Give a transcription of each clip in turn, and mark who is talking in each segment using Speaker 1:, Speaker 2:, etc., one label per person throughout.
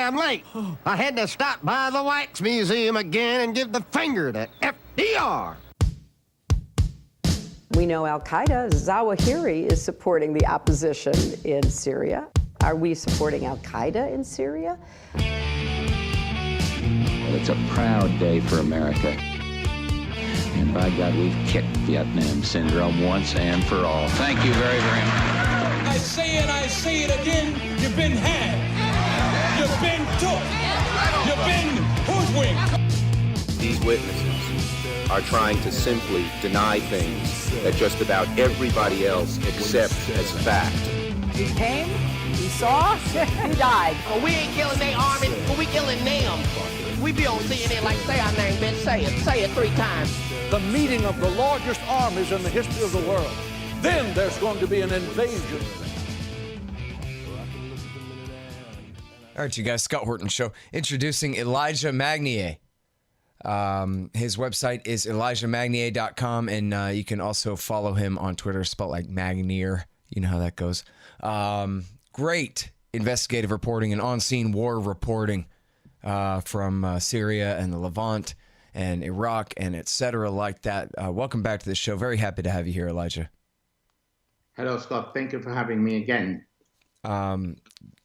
Speaker 1: sorry I'm late. I had to stop by the Wax Museum again and give the finger to FDR.
Speaker 2: We know Al-Qaeda, Zawahiri, is supporting the opposition in Syria. Are we supporting Al-Qaeda in Syria?
Speaker 3: Well, it's a proud day for America. And by God, we've kicked Vietnam syndrome once and for all. Thank you very, very much.
Speaker 4: I say it again, you've been had. You've been took. You've been hoodwinked.
Speaker 5: These witnesses are trying to simply deny things that just about everybody else accepts as fact.
Speaker 2: He came, he saw, he died.
Speaker 6: Well, we ain't killing their army, but we killing them. We be on CNN like, say our name, bitch, say it 3 times.
Speaker 7: The meeting of the largest armies in the history of the world. Then there's going to be an invasion.
Speaker 8: All right, you guys, Scott Horton Show, introducing Elijah Magnier. His website is ElijahMagnier.com, and you can also follow him on Twitter, spelled like Magnier. You know how that goes. Great investigative reporting and on-scene war reporting from Syria and the Levant and Iraq and et cetera like that. Welcome back to the show. Very happy to have you here, Elijah.
Speaker 9: Hello, Scott. Thank you for having me again.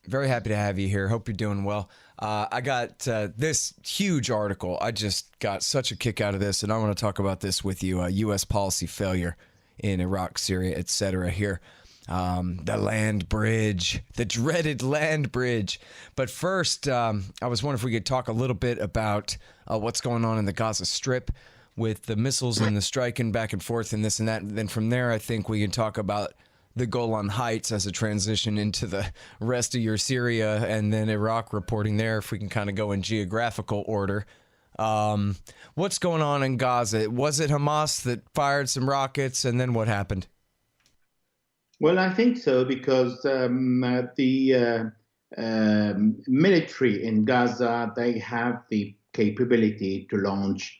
Speaker 8: Very happy to have you here. Hope you're doing well. I got this huge article. I just got such a kick out of this, and I want to talk about this with you. U.S. policy failure in Iraq, Syria, et cetera here. The land bridge, the dreaded land bridge. But first, I was wondering if we could talk a little bit about what's going on in the Gaza Strip with the missiles and the striking back and forth and this and that. And then from there, I think we can talk about the Golan Heights as a transition into the rest of your Syria and then Iraq reporting there, if we can kind of go in geographical order. What's going on in Gaza? Was it Hamas that fired some rockets, and then what happened?
Speaker 9: Well, I think so, because the military in Gaza, they have the capability to launch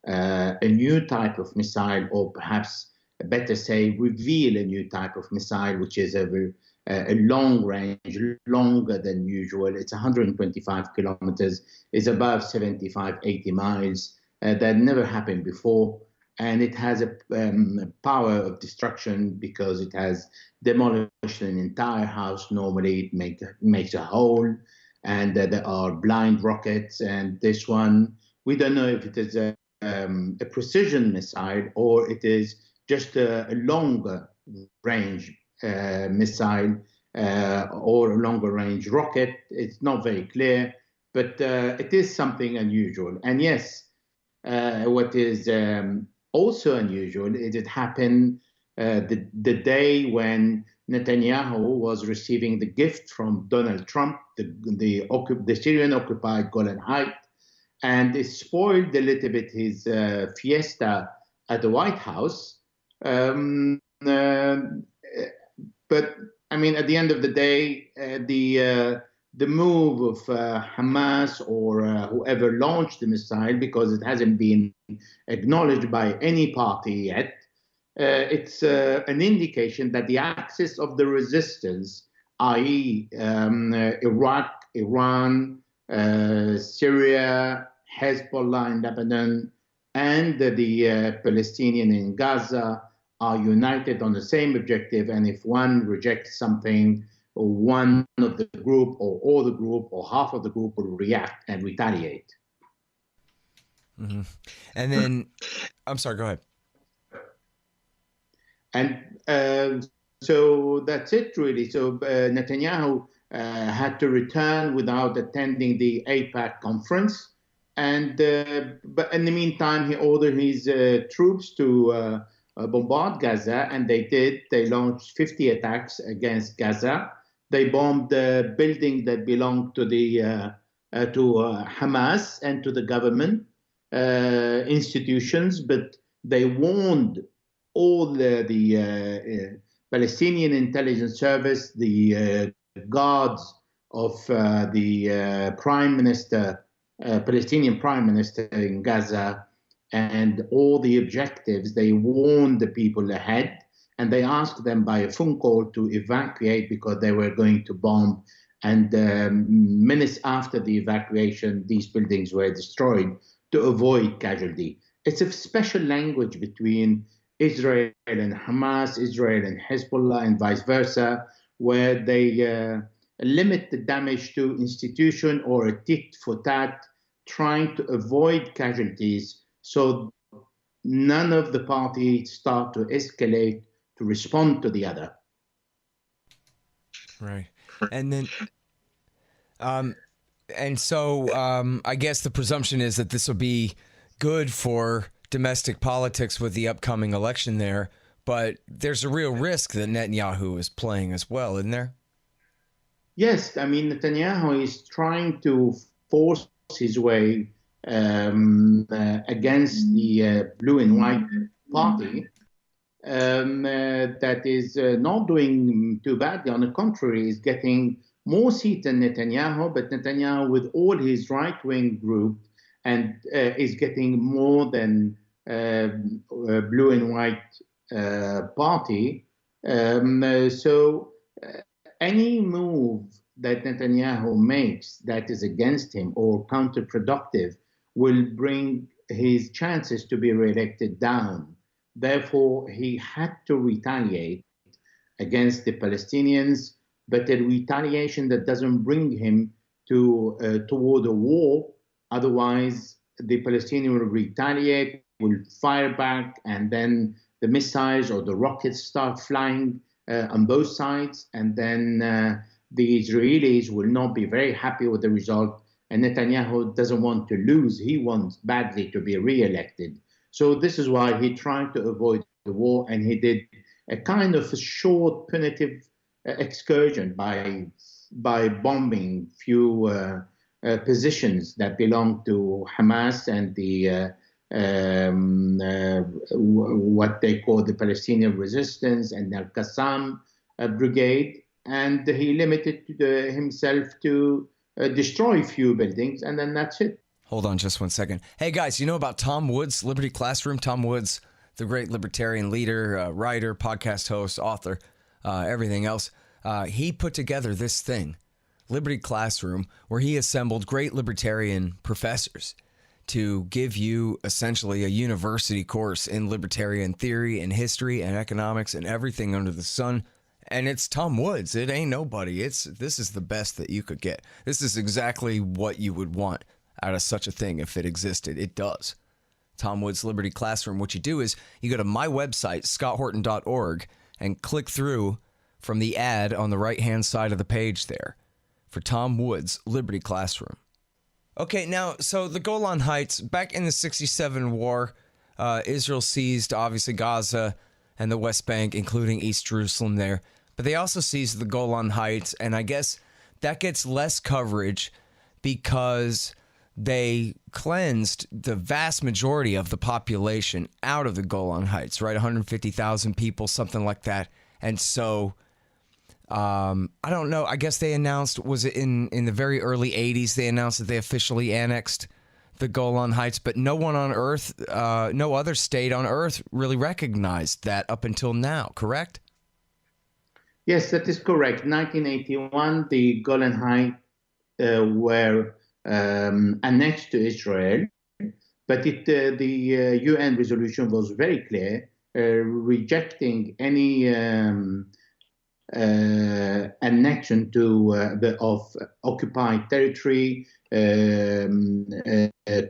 Speaker 9: a new type of missile, or perhaps better say, reveal a new type of missile, which is a long range, longer than usual. It's 125 kilometers, is above 75, 80 miles. That never happened before. And it has a power of destruction because it has demolished an entire house. Normally it makes a hole, and there are blind rockets. And this one, we don't know if it is a precision missile or it is just a longer range missile or a longer range rocket. It's not very clear, but it is something unusual. And yes, what is also unusual is it happened the day when Netanyahu was receiving the gift from Donald Trump, the Syrian-occupied Golan Heights, and it spoiled a little bit his fiesta at the White House. But I mean, at the end of the day, the move of Hamas or whoever launched the missile, because it hasn't been acknowledged by any party yet, it's an indication that the axis of the resistance, i.e. Iraq, Iran, Syria, Hezbollah in Lebanon, and the Palestinian in Gaza are united on the same objective. And if one rejects something, one of the group or all the group or half of the group will react and retaliate.
Speaker 8: Mm-hmm. And then, I'm sorry, go ahead.
Speaker 9: And so that's it, really. So Netanyahu had to return without attending the AIPAC conference. And but in the meantime, he ordered his troops to bombard Gaza, and they did. They launched 50 attacks against Gaza. They bombed the building that belonged to the Hamas and to the government institutions, but they warned all the Palestinian intelligence service, the guards of the prime minister, Palestinian prime minister in Gaza, and all the objectives. They warned the people ahead, and they asked them by a phone call to evacuate because they were going to bomb And minutes after the evacuation, these buildings were destroyed to avoid casualty. It's a special language between Israel and Hamas, Israel and Hezbollah, and vice versa, where they limit the damage to institution or a tit for tat, trying to avoid casualties so none of the parties start to escalate to respond to the other.
Speaker 8: Right. And then, I guess the presumption is that this will be good for domestic politics with the upcoming election there, but there's a real risk that Netanyahu is playing as well, isn't there?
Speaker 9: Yes, I mean, Netanyahu is trying to force his way against the blue and white party that is not doing too badly. On the contrary, is getting more seats than Netanyahu, but Netanyahu, with all his right-wing group, and is getting more than blue and white party. Any move that Netanyahu makes that is against him or counterproductive will bring his chances to be reelected down. Therefore, he had to retaliate against the Palestinians, but a retaliation that doesn't bring him toward a war. Otherwise, the Palestinians will retaliate, will fire back, and then the missiles or the rockets start flying on both sides, and then the Israelis will not be very happy with the result. And Netanyahu doesn't want to lose. He wants badly to be re-elected. So this is why he tried to avoid the war, and he did a kind of a short punitive excursion by bombing few positions that belong to Hamas and the what they call the Palestinian Resistance and Al-Qassam brigade, and he limited himself to destroy a few buildings, and then that's it.
Speaker 8: Hold on just one second. Hey guys, you know about Tom Woods, Liberty Classroom? Tom Woods, the great libertarian leader, writer, podcast host, author, everything else. He put together this thing, Liberty Classroom, where he assembled great libertarian professors to give you essentially a university course in libertarian theory and history and economics and everything under the sun. And it's Tom Woods. It ain't nobody. This is the best that you could get. This is exactly what you would want out of such a thing if it existed. It does. Tom Woods Liberty Classroom. What you do is you go to my website, scotthorton.org, and click through from the ad on the right-hand side of the page there for Tom Woods Liberty Classroom. Okay, now, so the Golan Heights, back in the 67 war, Israel seized, obviously, Gaza and the West Bank, including East Jerusalem there. But they also seized the Golan Heights, and I guess that gets less coverage because they cleansed the vast majority of the population out of the Golan Heights, right? 150,000 people, something like that. And so I don't know. I guess they announced, was it in the very early 80s, they announced that they officially annexed the Golan Heights, but no one on Earth, no other state on Earth really recognized that up until now, correct?
Speaker 9: Yes, that is correct. 1981, the Golan Heights were annexed to Israel, but the UN resolution was very clear, rejecting any annexion of occupied territory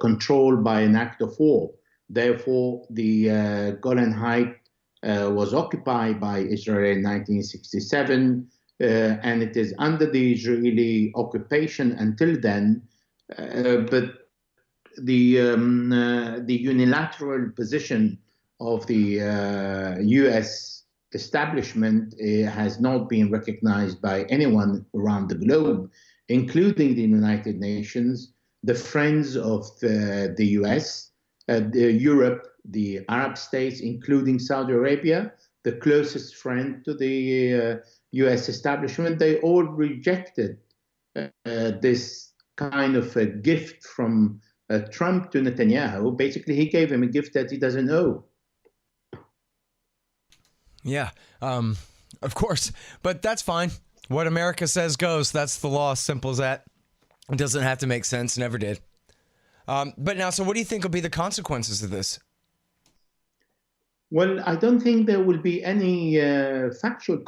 Speaker 9: controlled by an act of war. Therefore, the Golan Heights was occupied by Israel in 1967, and it is under the Israeli occupation until then. But the unilateral position of the U.S. establishment has not been recognized by anyone around the globe, including the United Nations, the friends of the U.S., Europe, the Arab states, including Saudi Arabia, the closest friend to the U.S. establishment. They all rejected this kind of a gift from Trump to Netanyahu. Basically, he gave him a gift that he doesn't owe.
Speaker 8: Yeah, of course, but that's fine. What America says goes. That's the law. Simple as that. It doesn't have to make sense. Never did. But now, so what do you think will be the consequences of this?
Speaker 9: Well, I don't think there will be any factual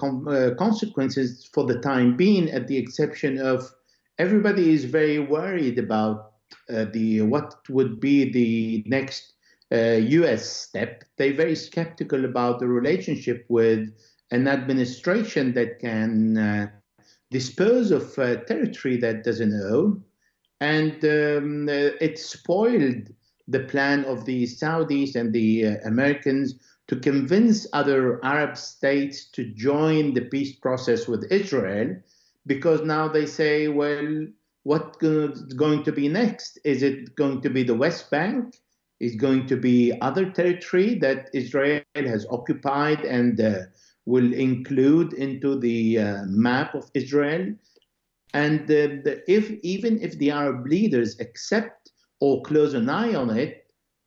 Speaker 9: consequences for the time being, at the exception of everybody is very worried about what would be the next U.S. step. They're very skeptical about the relationship with an administration that can dispose of territory that doesn't own. And it spoiled the plan of the Saudis and the Americans to convince other Arab states to join the peace process with Israel, because now they say, well, what's going to be next? Is it going to be the West Bank? Is going to be other territory that Israel has occupied and will include into the map of Israel? And even if the Arab leaders accept or close an eye on it,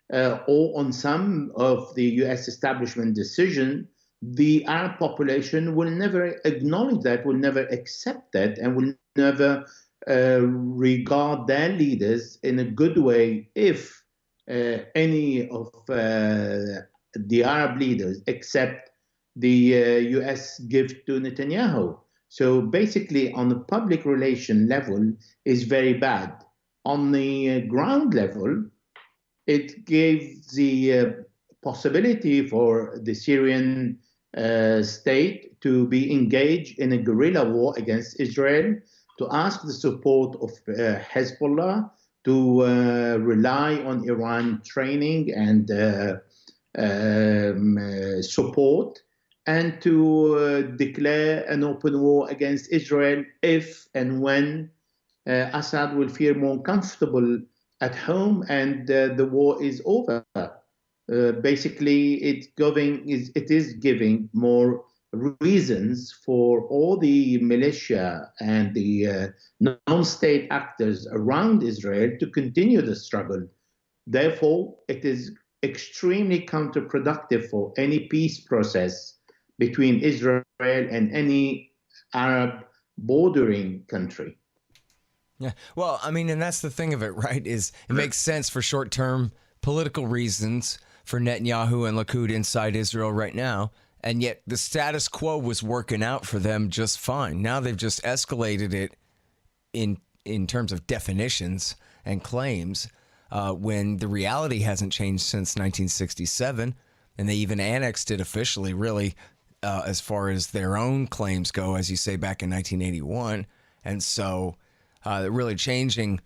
Speaker 9: or on some of the U.S. establishment decision, the Arab population will never acknowledge that, will never accept that, and will never regard their leaders in a good way if any of the Arab leaders accept the U.S. gift to Netanyahu. So basically, on the public relation level, is very bad. On the ground level, it gave the possibility for the Syrian state to be engaged in a guerrilla war against Israel, to ask the support of Hezbollah, to rely on Iran training and support, and to declare an open war against Israel if and when Assad will feel more comfortable at home and the war is over. Basically, it is giving more reasons for all the militia and the non-state actors around Israel to continue the struggle. Therefore, it is extremely counterproductive for any peace process between Israel and any Arab bordering country.
Speaker 8: Yeah, well, I mean, and that's the thing of it, right, is it makes sense for short-term political reasons for Netanyahu and Likud inside Israel right now, and yet the status quo was working out for them just fine. Now they've just escalated it in terms of definitions and claims when the reality hasn't changed since 1967, and they even annexed it officially, really, as far as their own claims go, as you say, back in 1981. And so really changing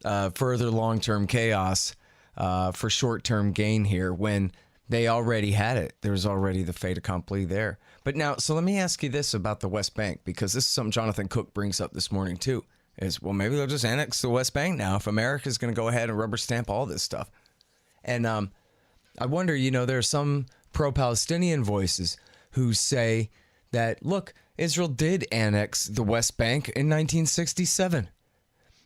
Speaker 8: further long-term chaos for short-term gain here when they already had it. There's already the fait accompli there. But now, so let me ask you this about the West Bank, because this is something Jonathan Cook brings up this morning too, is, well, maybe they'll just annex the West Bank now if America's going to go ahead and rubber stamp all this stuff. And I wonder, there are some pro-Palestinian voices who say that, look, Israel did annex the West Bank in 1967.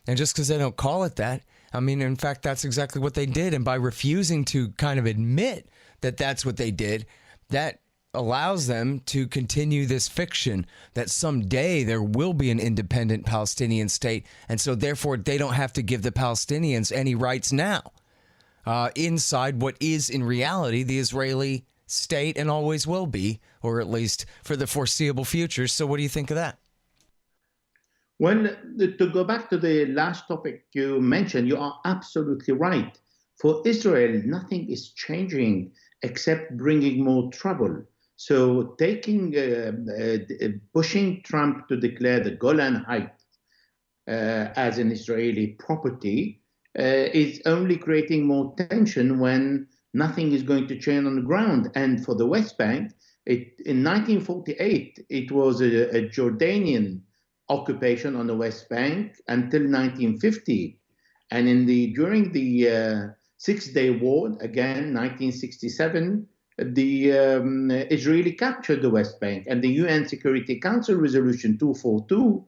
Speaker 8: And just because they don't call it that, I mean, in fact, that's exactly what they did. And by refusing to kind of admit that that's what they did, that allows them to continue this fiction that someday there will be an independent Palestinian state. And so therefore, they don't have to give the Palestinians any rights now inside what is in reality the Israeli state and always will be, or at least for the foreseeable future. So what do you think of that?
Speaker 9: Well, to go back to the last topic you mentioned, you are absolutely right. For Israel, nothing is changing except bringing more trouble. So pushing Trump to declare the Golan Heights as an Israeli property is only creating more tension when nothing is going to change on the ground. And for the West Bank, in 1948, it was a Jordanian occupation on the West Bank until 1950. And during the Six-Day War, again, 1967, the Israeli captured the West Bank, and the UN Security Council Resolution 242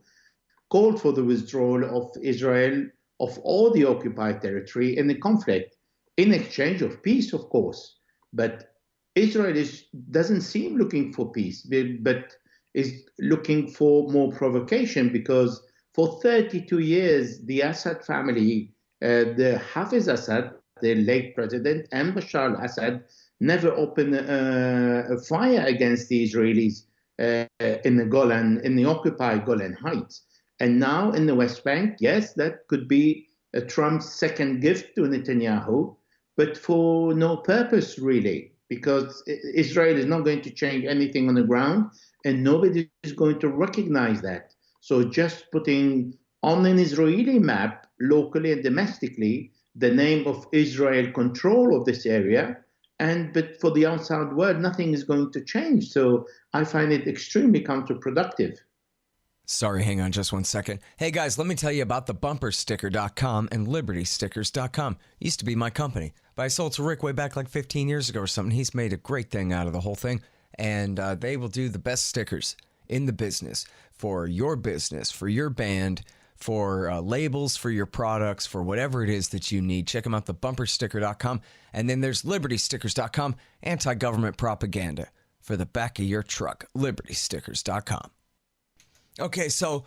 Speaker 9: called for the withdrawal of Israel of all the occupied territory in the conflict, in exchange of peace, of course. But Israel doesn't seem looking for peace, but is looking for more provocation, because for 32 years, the Assad family, the Hafiz Assad, the late president, and Bashar al-Assad never opened a fire against the Israelis in the Golan, in the occupied Golan Heights. And now in the West Bank, yes, that could be Trump's second gift to Netanyahu, but for no purpose really, because Israel is not going to change anything on the ground, and nobody is going to recognize that. So just putting on an Israeli map, locally and domestically, the name of Israel control of this area, but for the outside world, nothing is going to change. So I find it extremely counterproductive.
Speaker 8: Sorry, hang on just one second. Hey guys, let me tell you about the bumpersticker.com and libertystickers.com. Used to be my company, but I sold to Rick way back like 15 years ago or something. He's made a great thing out of the whole thing, and they will do the best stickers in the business, for your band, for labels, for your products, for whatever it is that you need. Check them out, the bumpersticker.com. And then there's libertystickers.com, anti-government propaganda for the back of your truck, libertystickers.com. Okay, so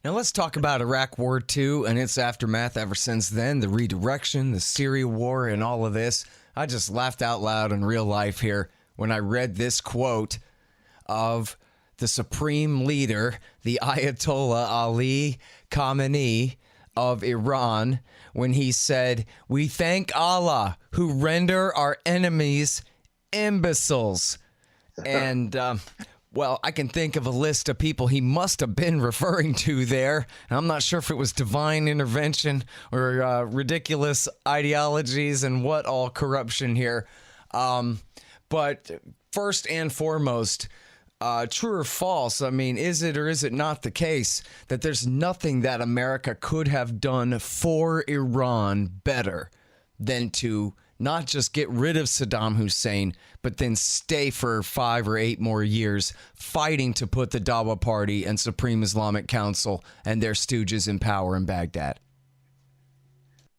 Speaker 8: now let's talk about Iraq War II and its aftermath ever since then, the redirection, the Syria war, and all of this. I just laughed out loud in real life here when I read this quote of the supreme leader, the Ayatollah Ali Khamenei of Iran, when he said, "We thank Allah who render our enemies imbeciles." And, well, I can think of a list of people he must have been referring to there. And I'm not sure if it was divine intervention or ridiculous ideologies and what all corruption here. But first and foremost, true or false? I mean, is it or is it not the case that there's nothing that America could have done for Iran better than to not just get rid of Saddam Hussein, but then stay for 5 or 8 more years fighting to put the Dawa Party and Supreme Islamic Council and their stooges in power in Baghdad?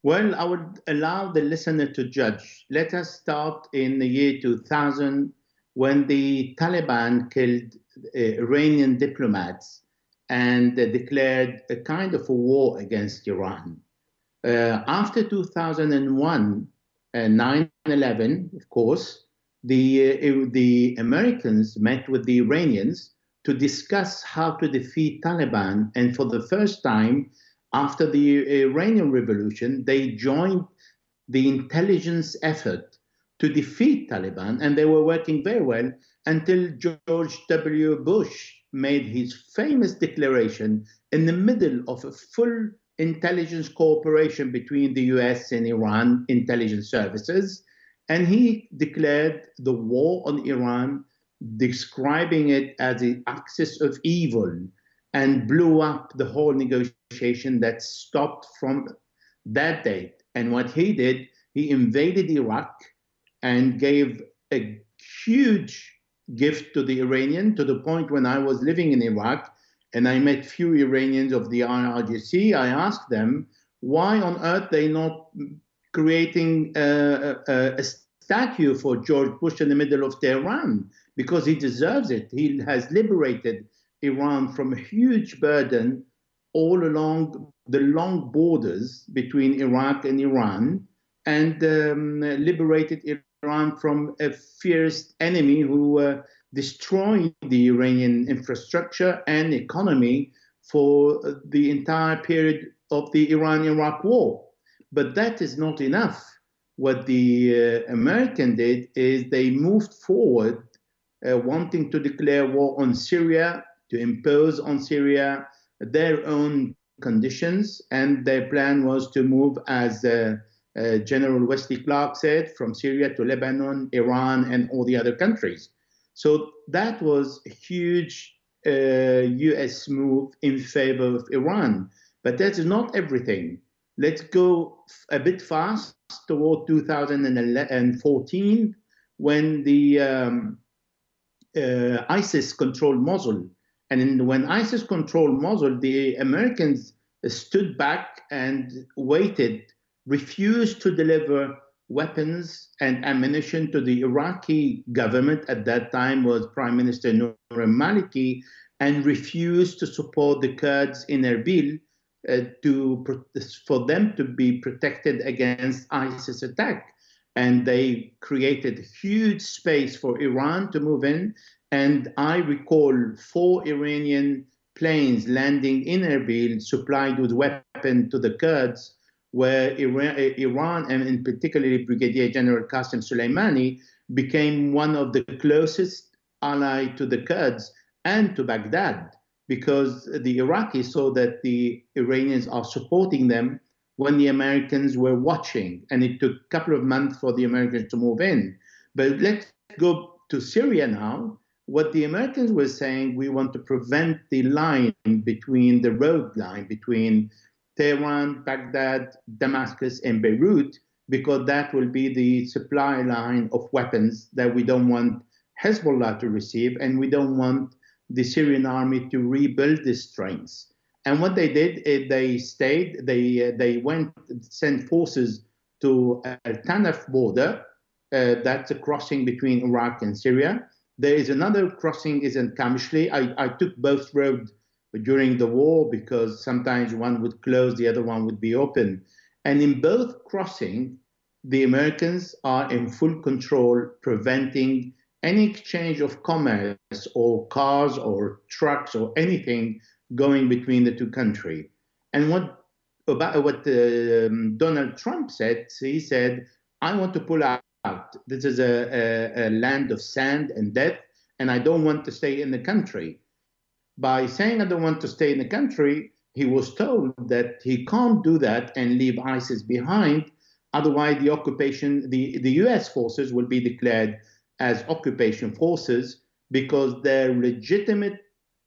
Speaker 9: Well, I would allow the listener to judge. Let us start in the year 2000, when the Taliban killed Iranian diplomats and declared a kind of a war against Iran. After 2001, 9/11, of course, the Americans met with the Iranians to discuss how to defeat Taliban. And for the first time after the Iranian Revolution, they joined the intelligence effort to defeat Taliban, and they were working very well until George W. Bush made his famous declaration in the middle of a full intelligence cooperation between the US and Iran intelligence services, and he declared the war on Iran, describing it as the axis of evil, and blew up the whole negotiation that stopped from that date. And what he did, he invaded Iraq and gave a huge gift to the Iranian, to the point when I was living in Iraq and I met few Iranians of the IRGC, I asked them why on earth they not creating a statue for George Bush in the middle of Tehran, because he deserves it. He has liberated Iran from a huge burden all along the long borders between Iraq and Iran, and liberated Iran from a fierce enemy who destroyed the Iranian infrastructure and economy for the entire period of the Iran-Iraq war. But that is not enough. What the American did is they moved forward, wanting to declare war on Syria, to impose on Syria their own conditions, and their plan was to move, as General Wesley Clark said, from Syria to Lebanon, Iran, and all the other countries. So that was a huge US move in favor of Iran. But that's not everything. Let's go a bit fast toward 2014, when the ISIS controlled Mosul. And when ISIS controlled Mosul, the Americans stood back and waited, refused to deliver weapons and ammunition to the Iraqi government. At that time was Prime Minister Nouri Maliki, and refused to support the Kurds in Erbil for them to be protected against ISIS attack. And they created huge space for Iran to move in. And I recall 4 Iranian planes landing in Erbil supplied with weapons to the Kurds, where Iran, and in particularly Brigadier General Qasem Soleimani, became one of the closest ally to the Kurds and to Baghdad, because the Iraqis saw that the Iranians are supporting them when the Americans were watching. And it took a couple of months for the Americans to move in. But let's go to Syria now. What the Americans were saying, we want to prevent the road line between Tehran, Baghdad, Damascus, and Beirut, because that will be the supply line of weapons that we don't want Hezbollah to receive, and we don't want the Syrian army to rebuild the strengths. And what they did is they sent forces to Al Tanaf border. That's a crossing between Iraq and Syria. There is another crossing is in Kamishli. I took both roads during the war because sometimes one would close, the other one would be open. And in both crossing, the Americans are in full control, preventing any exchange of commerce or cars or trucks or anything going between the two countries. And what Donald Trump said, he said, I want to pull out. This is a land of sand and death, and I don't want to stay in the country. By saying I don't want to stay in the country, he was told that he can't do that and leave ISIS behind. Otherwise, the occupation, the US forces will be declared as occupation forces, because their legitimate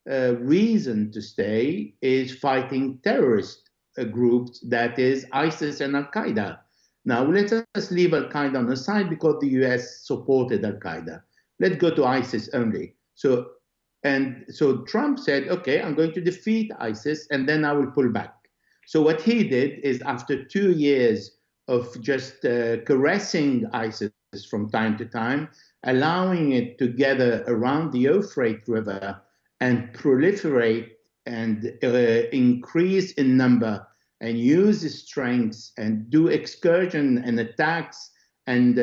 Speaker 9: reason to stay is fighting terrorist groups, that is ISIS and Al-Qaeda. Now, let us leave Al-Qaeda on the side because the US supported Al-Qaeda. Let's go to ISIS only. So Trump said, okay, I'm going to defeat ISIS and then I will pull back. So what he did is, after 2 years of just caressing ISIS from time to time, allowing it to gather around the Euphrates River and proliferate and increase in number and use its strengths and do excursion and attacks and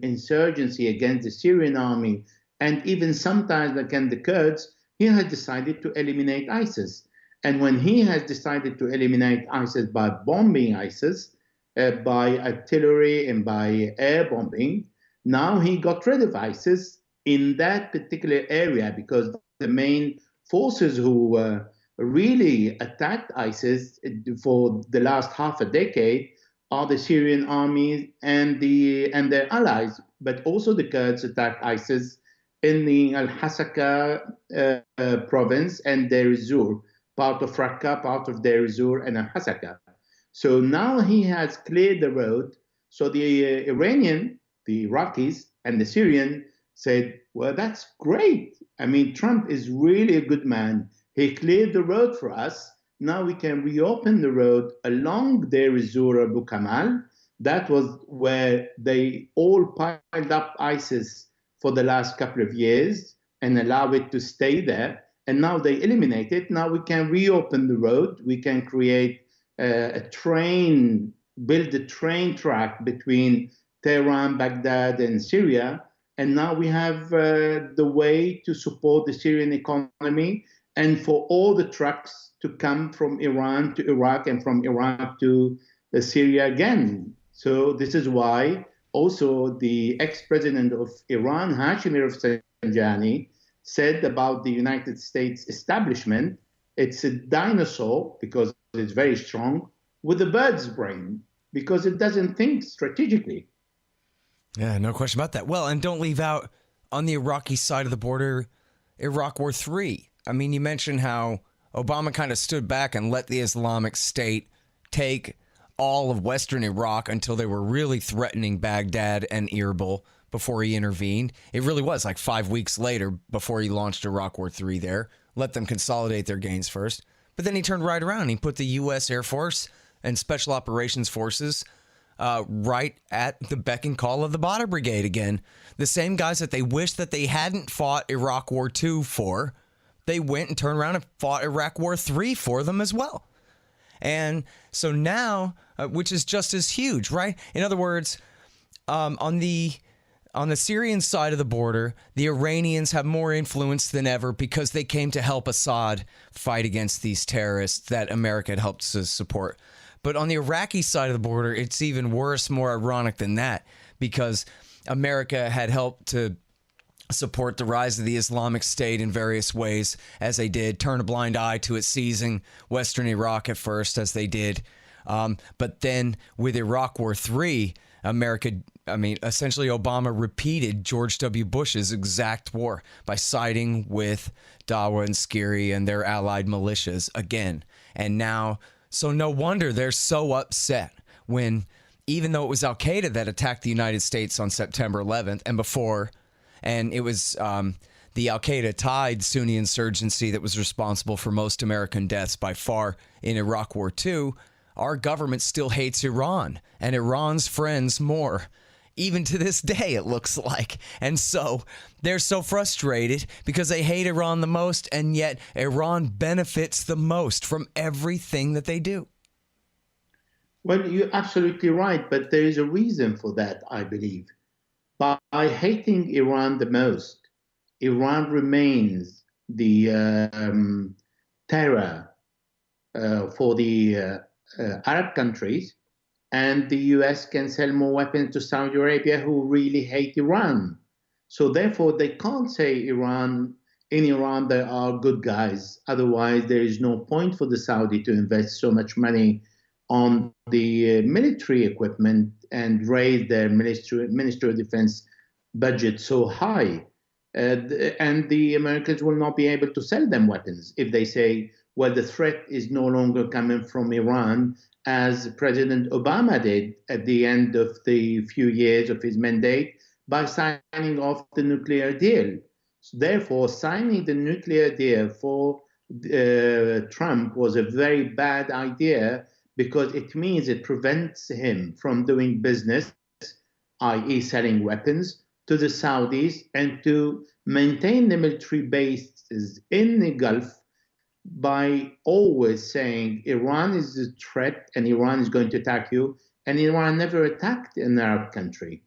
Speaker 9: insurgency against the Syrian army, and even sometimes against the Kurds, he has decided to eliminate ISIS. And when he has decided to eliminate ISIS by bombing ISIS, by artillery and by air bombing, now he got rid of ISIS in that particular area, because the main forces who really attacked ISIS for the last half a decade are the Syrian army and their allies. But also the Kurds attacked ISIS in the Al-Hasaka province and Deir ez-Zor, part of Raqqa, part of Deir ez-Zor and Al-Hasaka. So now he has cleared the road. So the Iranian, the Iraqis, and the Syrian said, well, that's great. I mean, Trump is really a good man. He cleared the road for us. Now we can reopen the road along Deir ez-Zor, Abu Kamal. That was where they all piled up ISIS for the last couple of years and allow it to stay there. And now they eliminate it. Now we can reopen the road. We can create build a train track between Tehran, Baghdad, and Syria. And now we have the way to support the Syrian economy and for all the trucks to come from Iran to Iraq and from Iraq to Syria again. So this is why also the ex-president of Iran, Hashemi Rafsanjani, said about the United States establishment, it's a dinosaur because it's very strong, with a bird's brain because it doesn't think strategically.
Speaker 8: Yeah, no question about that. Well, and don't leave out, on the Iraqi side of the border, Iraq War III. I mean, you mentioned how Obama kind of stood back and let the Islamic State take all of Western Iraq until they were really threatening Baghdad and Erbil before he intervened. It really was like 5 weeks later before he launched Iraq War III there, let them consolidate their gains first. But then he turned right around. He put the U.S. Air Force and Special Operations Forces right at the beck and call of the Badr Brigade again. The same guys that they wish that they hadn't fought Iraq War II for, they went and turned around and fought Iraq War III for them as well. And so now, which is just as huge, right? In other words, on the Syrian side of the border, the Iranians have more influence than ever because they came to help Assad fight against these terrorists that America had helped to support. But on the Iraqi side of the border, it's even worse, more ironic than that, because America had helped to support the rise of the Islamic State in various ways, as they did, turn a blind eye to it seizing Western Iraq at first, as they did. But then with Iraq War III, essentially Obama repeated George W. Bush's exact war by siding with Dawa and Skiri and their allied militias again. And now, so no wonder they're so upset when, even though it was Al-Qaeda that attacked the United States on September 11th and before, and it was the Al-Qaeda-tied Sunni insurgency that was responsible for most American deaths by far in Iraq War II, our government still hates Iran and Iran's friends more. Even to this day, it looks like. And so they're so frustrated because they hate Iran the most, and yet Iran benefits the most from everything that they do.
Speaker 9: Well, you're absolutely right, but there is a reason for that, I believe. By hating Iran the most, Iran remains the terror for the Arab countries, and the US can sell more weapons to Saudi Arabia, who really hate Iran. So therefore, they can't say in Iran there are good guys. Otherwise, there is no point for the Saudi to invest so much money on the military equipment and raise their Ministry of Defense budget so high. And the Americans will not be able to sell them weapons if they say, well, the threat is no longer coming from Iran, as President Obama did at the end of the few years of his mandate by signing off the nuclear deal. So therefore, signing the nuclear deal for Trump was a very bad idea, because it means it prevents him from doing business, i.e. selling weapons, to the Saudis and to maintain the military bases in the Gulf by always saying Iran is a threat and Iran is going to attack you. And Iran never attacked an Arab country.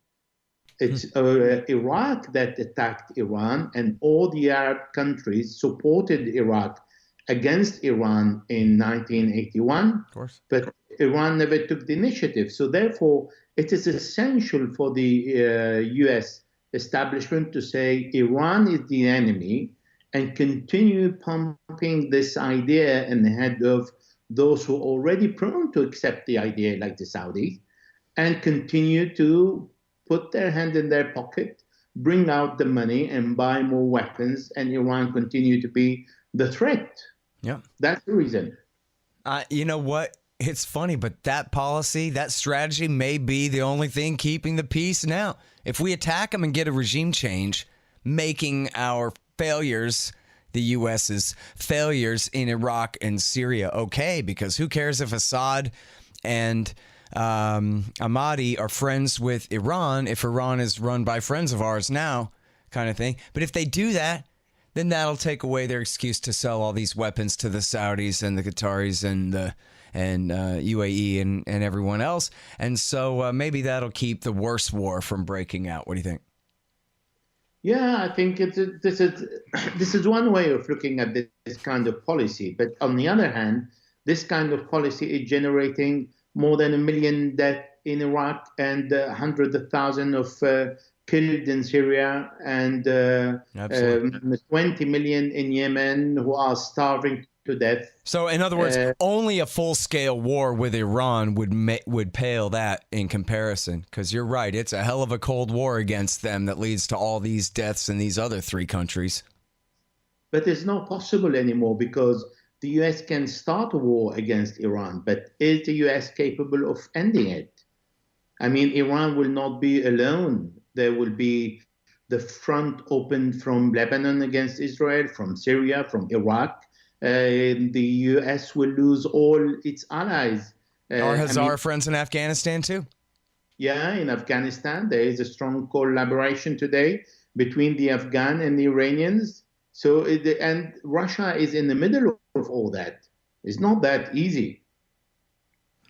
Speaker 9: It's Iraq that attacked Iran, and all the Arab countries supported Iraq against Iran in 1981,
Speaker 8: of course.
Speaker 9: But Iran never took the initiative. So therefore, it is essential for the US establishment to say Iran is the enemy and continue pumping this idea in the head of those who are already prone to accept the idea, like the Saudis, and continue to put their hand in their pocket, bring out the money and buy more weapons, and Iran continue to be the threat.
Speaker 8: Yeah.
Speaker 9: That's the reason.
Speaker 8: You know what? It's funny, but that policy, that strategy may be the only thing keeping the peace now. If we attack them and get a regime change, making our failures, the U.S.'s failures in Iraq and Syria, okay, because who cares if Assad and Ahmadi are friends with Iran, if Iran is run by friends of ours now, kind of thing. But if they do that, then that'll take away their excuse to sell all these weapons to the Saudis and the Qataris and the UAE and everyone else. And so maybe that'll keep the worst war from breaking out. What do you think?
Speaker 9: Yeah, I think this is one way of looking at this kind of policy. But on the other hand, this kind of policy is generating more than 1 million deaths in Iraq and hundreds of thousands of killed in Syria, and 20 million in Yemen who are starving to death.
Speaker 8: So, in other words, only a full-scale war with Iran would pale that in comparison. Because you're right, it's a hell of a Cold War against them that leads to all these deaths in these other three countries.
Speaker 9: But it's not possible anymore, because the U.S. can start a war against Iran, but is the U.S. capable of ending it? I mean, Iran will not be alone. There will be the front open from Lebanon against Israel, from Syria, from Iraq. The U.S. will lose all its allies.
Speaker 8: Our friends in Afghanistan, too?
Speaker 9: Yeah, in Afghanistan, there is a strong collaboration today between the Afghan and the Iranians. So, and Russia is in the middle of all that. It's not that easy.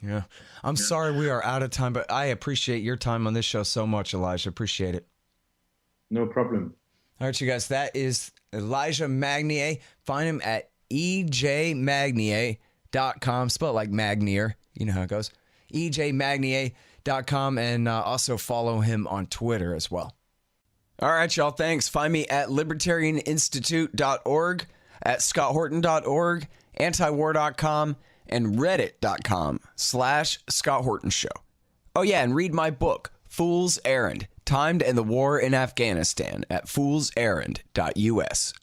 Speaker 8: Yeah. I'm sorry we are out of time, but I appreciate your time on this show so much, Elijah. Appreciate it.
Speaker 9: No problem.
Speaker 8: All right, you guys, that is Elijah Magnier. Find him at ejmagnier.com. Spell it like Magnier. You know how it goes. ejmagnier.com, and also follow him on Twitter as well. All right, y'all, thanks. Find me at libertarianinstitute.org, at scotthorton.org, antiwar.com, and reddit.com/Scott Horton Show. Oh, yeah, and read my book, Fool's Errand, Time to End the War in Afghanistan, at foolserrand.us.